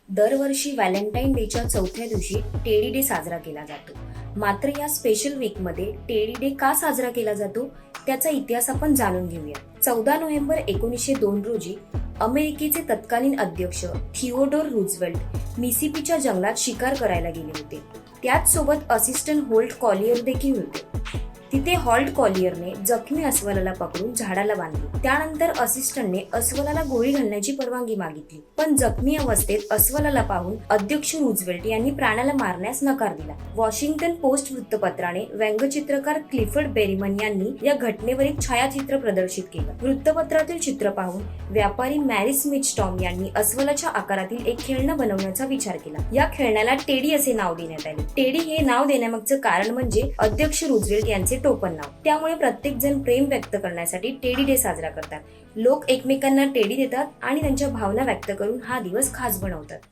दरवर्षी व्हॅलेंटाईन डेच्या चौथ्या दिवशी टेडी डे साजरा केला जातो. मात्र या स्पेशल वीकमध्ये टेडी डे का साजरा केला जातो त्याचा इतिहास आपण जाणून घेऊया. 14 नोव्हेंबर 1902 रोजी अमेरिकेचे तत्कालीन अध्यक्ष थिओडोर रूझवेल्ट मिसिसिपीच्या जंगलात शिकार करायला गेले होते. त्याच सोबत असिस्टंट होल्ट कॉलियर देखील होते. तिथे हॉल्ट कॉलियरने जखमी अस्वलाला पकडून झाडाला बांधले. त्यानंतर असिस्टंटने अस्वलाला गोळी घालण्याची परवानगी मागितली, पण जखमी अवस्थेत अस्वलाला पाहून अध्यक्ष रूझवेल्ट यांनी प्राण्याला मारण्यास नकार दिला. वॉशिंग्टन पोस्ट वृत्तपत्राने व्यंगचित्रकार क्लिफर्ड बेरिमन यांनी या घटनेवर एक छायाचित्र प्रदर्शित केलं. वृत्तपत्रातील चित्र पाहून व्यापारी मॅरी स्मिथ स्टॉम यांनी अस्वलाच्या आकारातील एक खेळणं बनवण्याचा विचार केला. या खेळण्याला टेडी असे नाव देण्यात आले. टेडी हे नाव देण्यामागचं कारण म्हणजे अध्यक्ष रूझवेल्ट यांचे टोपण नाव. त्यामुळे प्रत्येक जण प्रेम व्यक्त करण्यासाठी टेडी डे साजरा करतात. लोक एकमेकांना टेडी देतात आणि त्यांच्या भावना व्यक्त करून हा दिवस खास बनवतात.